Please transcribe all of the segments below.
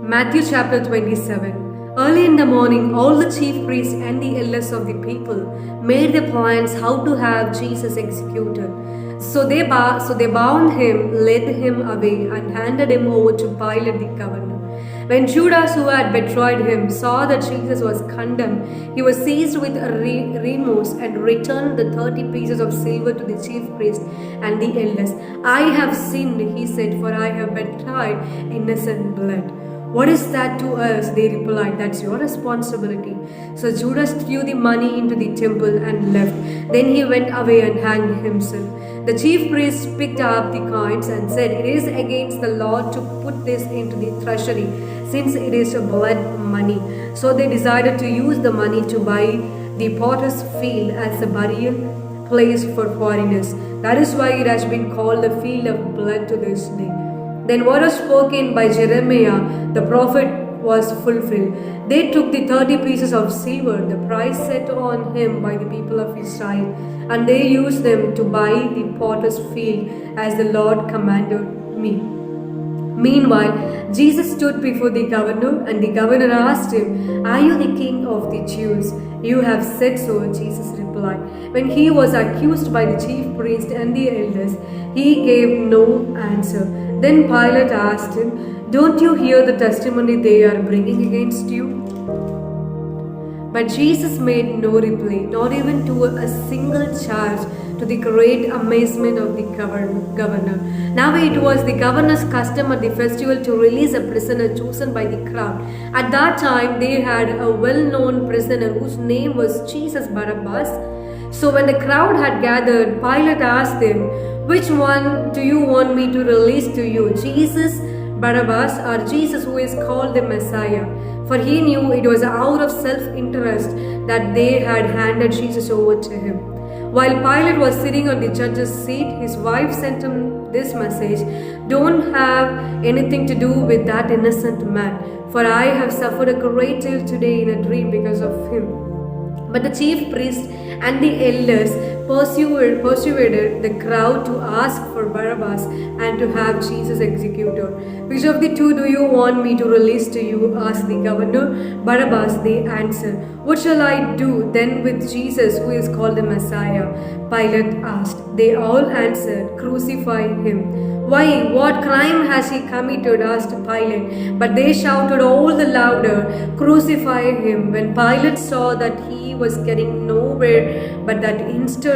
Matthew chapter 27. Early in the morning, all the chief priests and the elders of the people made their plans how to have Jesus executed. So they bound him, led him away, and handed him over to Pilate the governor. When Judas, who had betrayed him, saw that Jesus was condemned, he was seized with remorse and returned the 30 pieces of silver to the chief priests and the elders. I have sinned, he said, for I have betrayed innocent blood. What is that to us? They replied, that's your responsibility. So Judas threw the money into the temple and left. Then he went away and hanged himself. The chief priests picked up the coins and said, it is against the law to put this into the treasury, since it is blood money. So they decided to use the money to buy the potter's field as a burial place for foreigners. That is why it has been called the field of blood to this day. Then what was spoken by Jeremiah the prophet was fulfilled. They took the 30 pieces of silver, the price set on him by the people of Israel, and they used them to buy the potter's field as the Lord commanded me. Meanwhile, Jesus stood before the governor, and the governor asked him, are you the king of the Jews? You have said so, Jesus replied. When he was accused by the chief priest and the elders, he gave no answer. Then Pilate asked him, don't you hear the testimony they are bringing against you? But Jesus made no reply, not even to a single charge, to the great amazement of the governor. Now it was the governor's custom at the festival to release a prisoner chosen by the crowd. At that time, they had a well-known prisoner whose name was Jesus Barabbas. So when the crowd had gathered, Pilate asked them, which one do you want me to release to you, Jesus Barabbas or Jesus who is called the Messiah? For he knew it was out of self-interest that they had handed Jesus over to him. While Pilate was sitting on the judge's seat, his wife sent him this message, don't have anything to do with that innocent man, for I have suffered a great deal today in a dream because of him. But the chief priests and the elders persuaded the crowd to ask for Barabbas and to have Jesus executed. Which of the two do you want me to release to you? Asked the governor. Barabbas, they answered. What shall I do then with Jesus who is called the Messiah? Pilate asked. They all answered, crucify him. Why, what crime has he committed? Asked Pilate. But they shouted all the louder, crucify him. When Pilate saw that he was getting nowhere, but that instead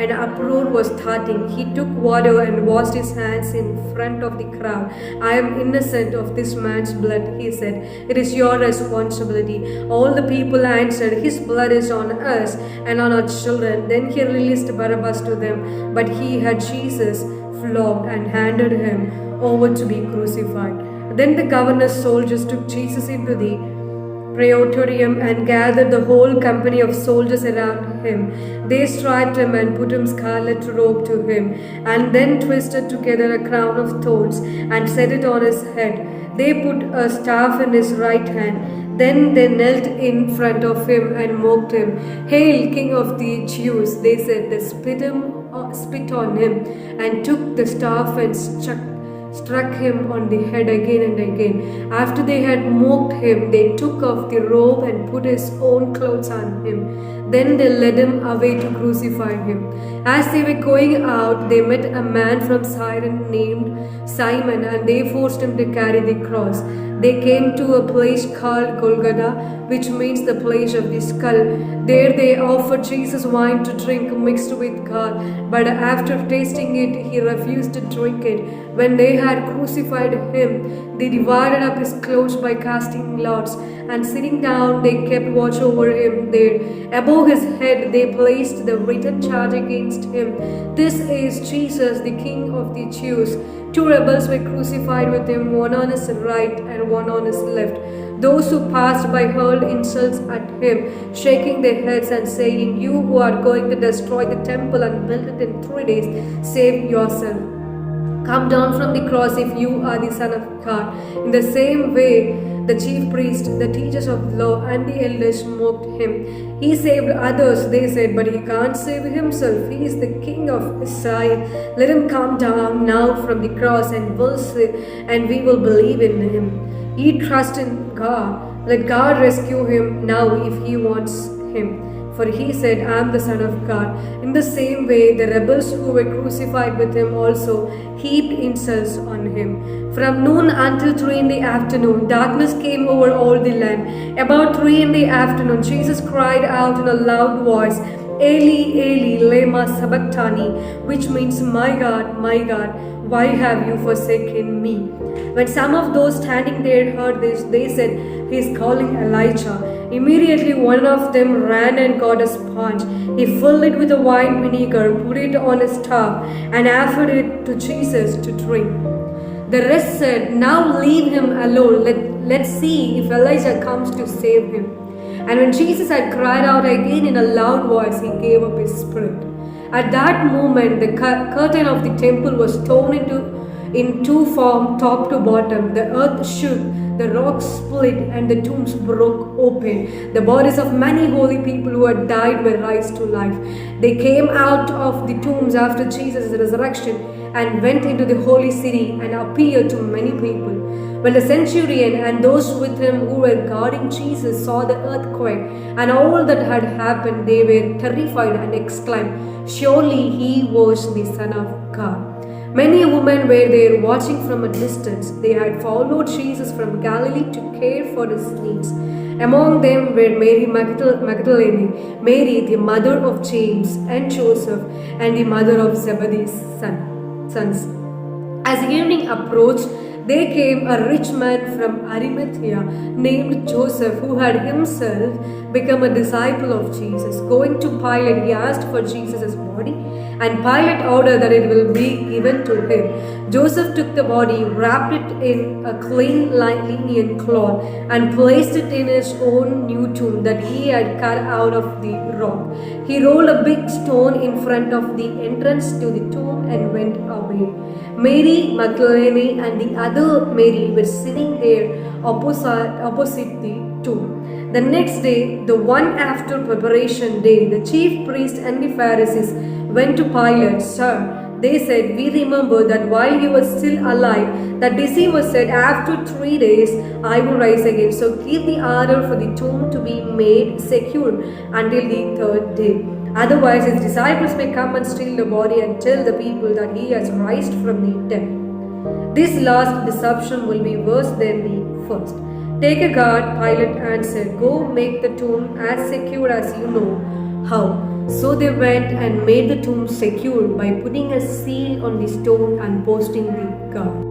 an uproar was starting, he took water and washed his hands in front of the crowd. I am innocent of this man's blood, he said. It is your responsibility. All the people answered, his blood is on us and on our children. Then he released Barabbas to them, but he had Jesus flogged and handed him over to be crucified. Then the governor's soldiers took Jesus into the praetorium and gathered the whole company of soldiers around him. They striped him and put a scarlet robe to him, and then twisted together a crown of thorns and set it on his head. They put a staff in his right hand. Then they knelt in front of him and mocked him. Hail, King of the Jews, they said. They spit on him and took the staff and struck him on the head again and again. After they had mocked him, they took off the robe and put his own clothes on him. Then they led him away to crucify him. As they were going out, they met a man from Cyrene named Simon, and they forced him to carry the cross. They came to a place called Golgotha, which means the place of the skull. There they offered Jesus wine to drink mixed with gall, but after tasting it, he refused to drink it. When they had crucified him, they divided up his clothes by casting lots, and sitting down, they kept watch over him there. Above his head, they placed the written charge against him. This is Jesus, the King of the Jews. Two rebels were crucified with him, one on his right and one on his left. Those who passed by hurled insults at him, shaking their heads and saying, you who are going to destroy the temple and build it in 3 days, save yourself. Come down from the cross if you are the Son of God. In the same way, the chief priests, the teachers of the law, and the elders mocked him. He saved others, they said, but he can't save himself. He is the King of Israel. Let him come down now from the cross and we will believe in him. He trusts in God. Let God rescue him now if he wants him. For he said, I am the Son of God. In the same way, the rebels who were crucified with him also heaped insults on him. From noon until 3 in the afternoon, darkness came over all the land. About 3 in the afternoon, Jesus cried out in a loud voice, Eli, Eli, lema sabachthani, which means, my God, why have you forsaken me? When some of those standing there heard this, they said, he is calling Elijah. Immediately one of them ran and got a sponge. He filled it with the wine vinegar, put it on a staff, and offered it to Jesus to drink. The rest said, now leave him alone. Let's see if Elijah comes to save him. And when Jesus had cried out again in a loud voice, he gave up his spirit. At that moment, the curtain of the temple was torn in two from top to bottom. The earth shook, the rocks split, and the tombs broke open. The bodies of many holy people who had died were raised to life. They came out of the tombs after Jesus' resurrection and went into the holy city and appeared to many people. When the centurion and those with him who were guarding Jesus saw the earthquake and all that had happened, they were terrified and exclaimed, surely he was the Son of God. Many women were there watching from a distance. They had followed Jesus from Galilee to care for his needs. Among them were Mary Magdalene, Mary the mother of James and Joseph, and the mother of Zebedee's sons. As evening approached, there came a rich man from Arimathea named Joseph, who had himself become a disciple of Jesus. Going to Pilate, he asked for Jesus' body, and Pilate ordered that it will be given to him. Joseph took the body, wrapped it in a clean linen cloth, and placed it in his own new tomb that he had cut out of the rock. He rolled a big stone in front of the entrance to the tomb and went away. Mary Magdalene and the other Mary were sitting there opposite the tomb. The next day, the one after preparation day, the chief priests and the Pharisees went to Pilate. Sir, they said, we remember that while he was still alive, the deceiver said, after 3 days I will rise again. So give the order for the tomb to be made secure until the 3rd day. Otherwise, his disciples may come and steal the body and tell the people that he has risen from the dead. This last deception will be worse than the first. Take a guard, Pilate answered. Go make the tomb as secure as you know how. So they went and made the tomb secure by putting a seal on the stone and posting the guard.